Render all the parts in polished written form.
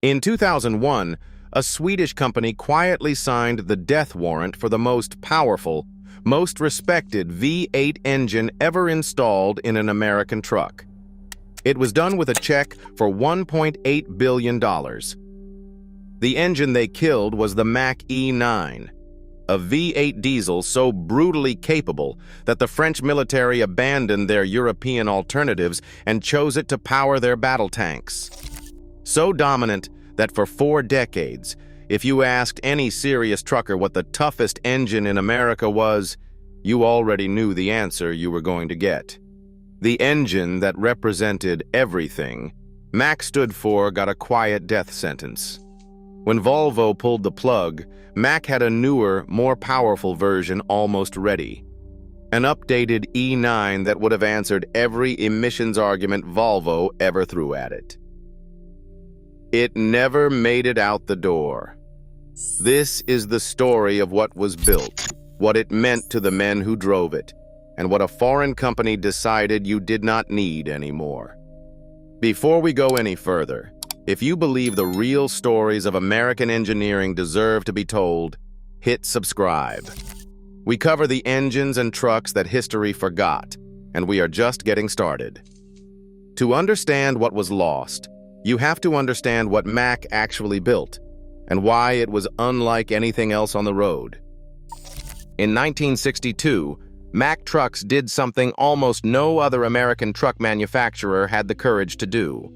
In 2001, a Swedish company quietly signed the death warrant for the most powerful, most respected V8 engine ever installed in an American truck. It was done with a check for $1.8 billion. The engine they killed was the Mack E9, a V8 diesel so brutally capable that the French military abandoned their European alternatives and chose it to power their battle tanks. So dominant that for 4 decades, if you asked any serious trucker what the toughest engine in America was, you already knew the answer you were going to get. The engine that represented everything Mack stood for got a quiet death sentence. When Volvo pulled the plug, Mack had a newer, more powerful version almost ready. An updated E9 that would have answered every emissions argument Volvo ever threw at it. It never made it out the door. This is the story of what was built, what it meant to the men who drove it, and what a foreign company decided you did not need anymore. Before we go any further, if you believe the real stories of American engineering deserve to be told, hit subscribe. We cover the engines and trucks that history forgot, and we are just getting started. To understand what was lost, you have to understand what Mack actually built, and why it was unlike anything else on the road. In 1962, Mack Trucks did something almost no other American truck manufacturer had the courage to do.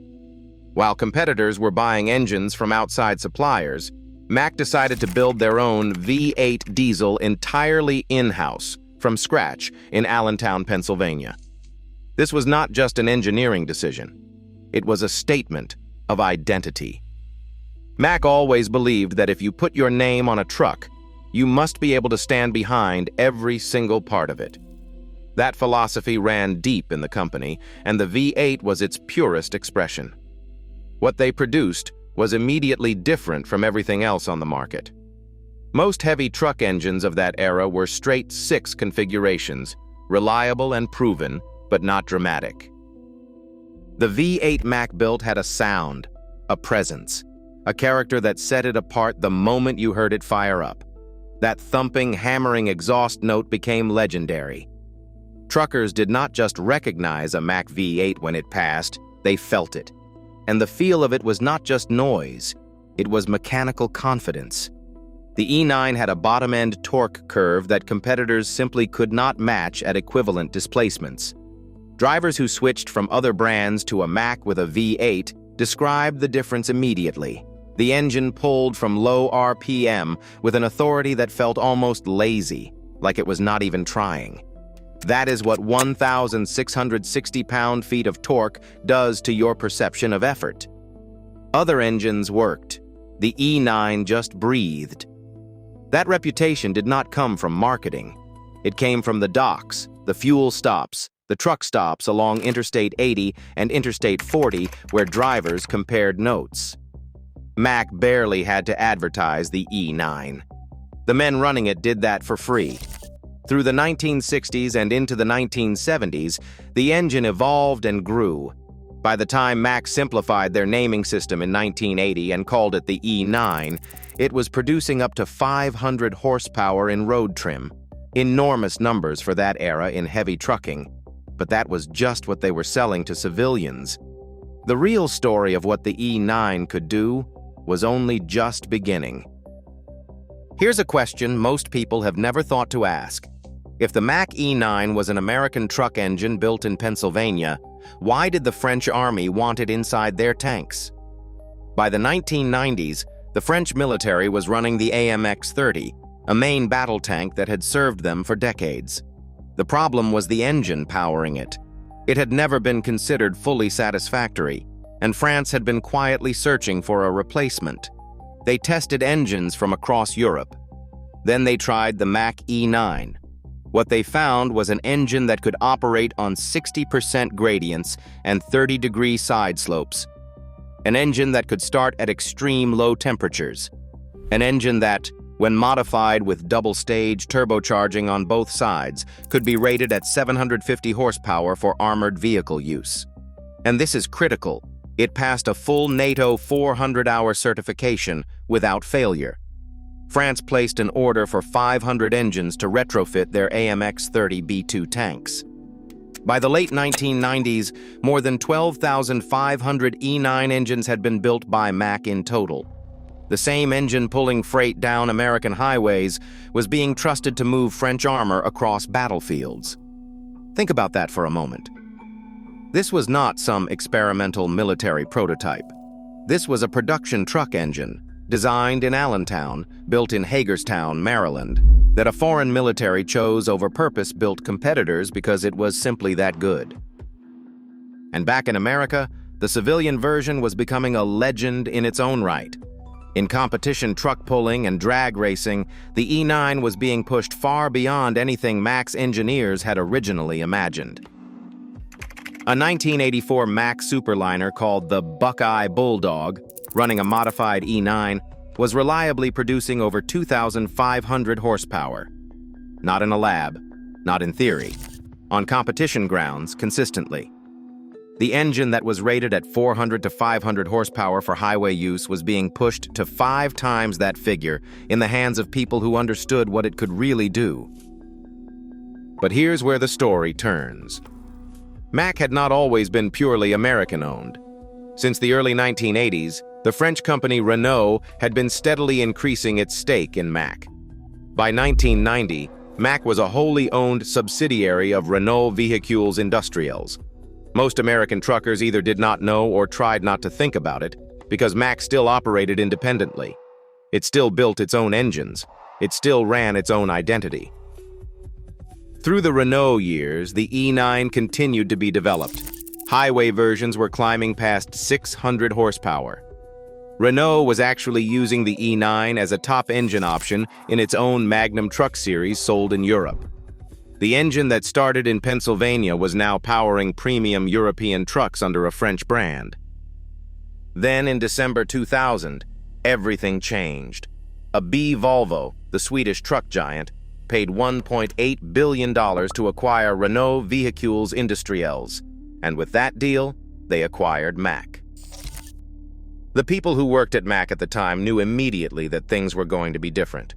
While competitors were buying engines from outside suppliers, Mack decided to build their own V8 diesel entirely in-house, from scratch, in Allentown, Pennsylvania. This was not just an engineering decision. It was a statement of identity. Mack always believed that if you put your name on a truck, you must be able to stand behind every single part of it. That philosophy ran deep in the company, and the V8 was its purest expression. What they produced was immediately different from everything else on the market. Most heavy truck engines of that era were straight 6 configurations, reliable and proven, but not dramatic. The V8 Mack built had a sound, a presence, a character that set it apart the moment you heard it fire up. That thumping, hammering exhaust note became legendary. Truckers did not just recognize a Mack V8 when it passed, they felt it. And the feel of it was not just noise, it was mechanical confidence. The E9 had a bottom-end torque curve that competitors simply could not match at equivalent displacements. Drivers who switched from other brands to a Mack with a V8 described the difference immediately. The engine pulled from low RPM with an authority that felt almost lazy, like it was not even trying. That is what 1,660 pound-feet of torque does to your perception of effort. Other engines worked. The E9 just breathed. That reputation did not come from marketing. It came from the docks, the fuel stops, the truck stops along Interstate 80 and Interstate 40 where drivers compared notes. Mack barely had to advertise the E9. The men running it did that for free. Through the 1960s and into the 1970s, the engine evolved and grew. By the time Mack simplified their naming system in 1980 and called it the E9, it was producing up to 500 horsepower in road trim. Enormous numbers for that era in heavy trucking. But that was just what they were selling to civilians. The real story of what the E9 could do was only just beginning. Here's a question most people have never thought to ask. If the Mack E9 was an American truck engine built in Pennsylvania, why did the French army want it inside their tanks? By the 1990s, the French military was running the AMX-30, a main battle tank that had served them for decades. The problem was the engine powering it. It had never been considered fully satisfactory, and France had been quietly searching for a replacement. They tested engines from across Europe. Then they tried the Mack E9. What they found was an engine that could operate on 60% gradients and 30-degree side slopes. An engine that could start at extreme low temperatures. An engine that, when modified with double-stage turbocharging on both sides, could be rated at 750 horsepower for armored vehicle use. And this is critical. It passed a full NATO 400-hour certification without failure. France placed an order for 500 engines to retrofit their AMX-30 B2 tanks. By the late 1990s, more than 12,500 E9 engines had been built by Mack in total. The same engine pulling freight down American highways was being trusted to move French armor across battlefields. Think about that for a moment. This was not some experimental military prototype. This was a production truck engine, designed in Allentown, built in Hagerstown, Maryland, that a foreign military chose over purpose-built competitors because it was simply that good. And back in America, the civilian version was becoming a legend in its own right. In competition truck pulling and drag racing, the E9 was being pushed far beyond anything Mack's engineers had originally imagined. A 1984 Mack superliner called the Buckeye Bulldog, running a modified E9, was reliably producing over 2,500 horsepower. Not in a lab, not in theory. On competition grounds, consistently. The engine that was rated at 400 to 500 horsepower for highway use was being pushed to 5 times that figure in the hands of people who understood what it could really do. But here's where the story turns. Mack had not always been purely American-owned. Since the early 1980s, the French company Renault had been steadily increasing its stake in Mack. By 1990, Mack was a wholly owned subsidiary of Renault Véhicules Industriels. Most American truckers either did not know or tried not to think about it, because Mack still operated independently. It still built its own engines. It still ran its own identity. Through the Renault years, the E9 continued to be developed. Highway versions were climbing past 600 horsepower. Renault was actually using the E9 as a top engine option in its own Magnum truck series sold in Europe. The engine that started in Pennsylvania was now powering premium European trucks under a French brand. Then in December 2000, everything changed. A Volvo, the Swedish truck giant, paid $1.8 billion to acquire Renault Véhicules Industriels, and with that deal, they acquired Mack. The people who worked at Mack at the time knew immediately that things were going to be different.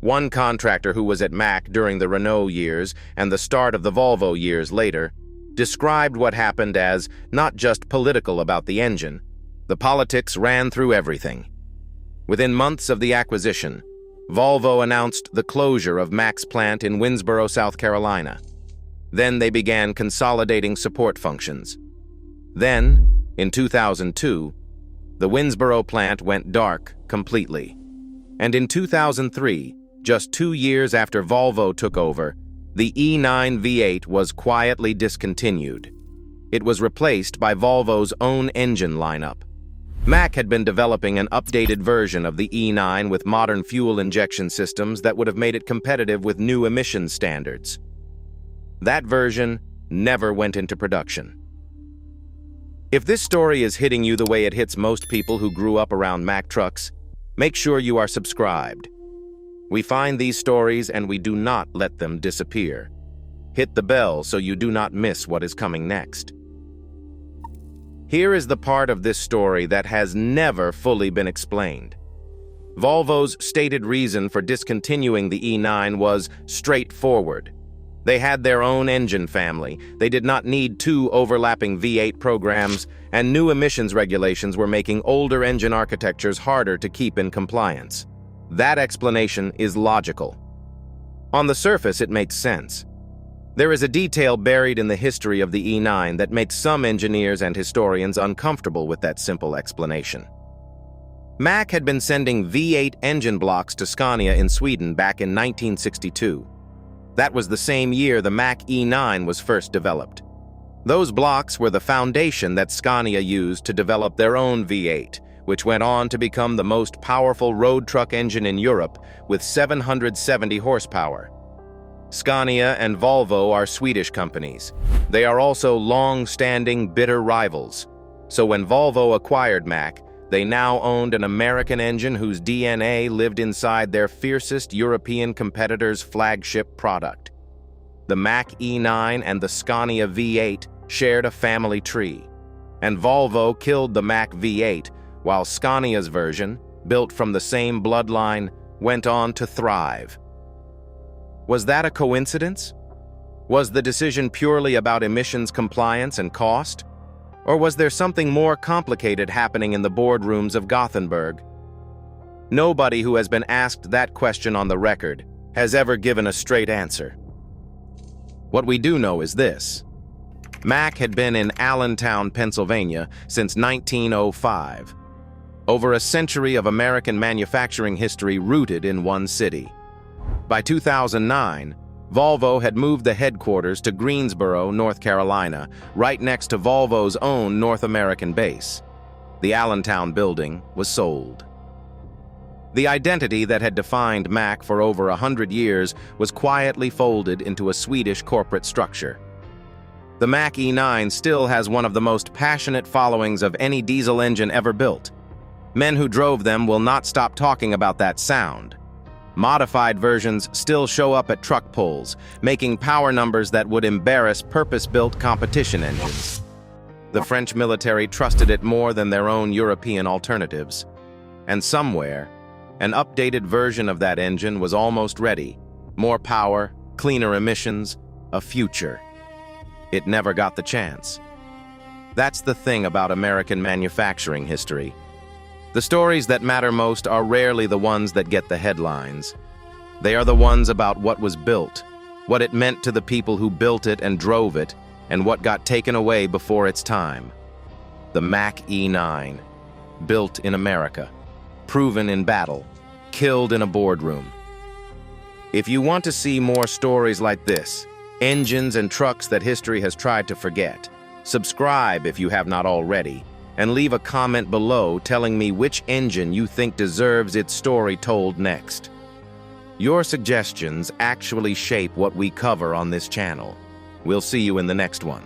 One contractor who was at Mack during the Renault years and the start of the Volvo years later described what happened as not just political about the engine. The politics ran through everything. Within months of the acquisition, Volvo announced the closure of Mack's plant in Winsboro, South Carolina. Then they began consolidating support functions. Then, in 2002, the Winsboro plant went dark completely. And in 2003, just 2 years after Volvo took over, the E9 V8 was quietly discontinued. It was replaced by Volvo's own engine lineup. Mack had been developing an updated version of the E9 with modern fuel injection systems that would have made it competitive with new emission standards. That version never went into production. If this story is hitting you the way it hits most people who grew up around Mack Trucks, make sure you are subscribed. We find these stories and we do not let them disappear. Hit the bell so you do not miss what is coming next. Here is the part of this story that has never fully been explained. Volvo's stated reason for discontinuing the E9 was straightforward. They had their own engine family, they did not need 2 overlapping V8 programs, and new emissions regulations were making older engine architectures harder to keep in compliance. That explanation is logical. On the surface, it makes sense. There is a detail buried in the history of the E9 that makes some engineers and historians uncomfortable with that simple explanation. Mack had been sending V8 engine blocks to Scania in Sweden back in 1962. That was the same year the Mack E9 was first developed. Those blocks were the foundation that Scania used to develop their own V8, which went on to become the most powerful road truck engine in Europe with 770 horsepower. Scania and Volvo are Swedish companies. They are also long-standing, bitter rivals. So when Volvo acquired Mack, they now owned an American engine whose DNA lived inside their fiercest European competitor's flagship product. The Mack E9 and the Scania V8 shared a family tree. and Volvo killed the Mack V8, while Scania's version, built from the same bloodline, went on to thrive. Was that a coincidence? Was the decision purely about emissions compliance and cost? Or was there something more complicated happening in the boardrooms of Gothenburg? Nobody who has been asked that question on the record has ever given a straight answer. What we do know is this. Mack had been in Allentown, Pennsylvania since 1905. Over a century of American manufacturing history rooted in one city. By 2009, Volvo had moved the headquarters to Greensboro, North Carolina, right next to Volvo's own North American base. The Allentown building was sold. The identity that had defined Mack for over 100 years was quietly folded into a Swedish corporate structure. The Mack E9 still has one of the most passionate followings of any diesel engine ever built. Men who drove them will not stop talking about that sound. Modified versions still show up at truck pulls, making power numbers that would embarrass purpose-built competition engines. The French military trusted it more than their own European alternatives. And somewhere, an updated version of that engine was almost ready. More power, cleaner emissions, a future. It never got the chance. That's the thing about American manufacturing history. The stories that matter most are rarely the ones that get the headlines. They are the ones about what was built, what it meant to the people who built it and drove it, and what got taken away before its time. The Mack E9, built in America, proven in battle, killed in a boardroom. If you want to see more stories like this, engines and trucks that history has tried to forget, subscribe if you have not already, and leave a comment below telling me which engine you think deserves its story told next. Your suggestions actually shape what we cover on this channel. We'll see you in the next one.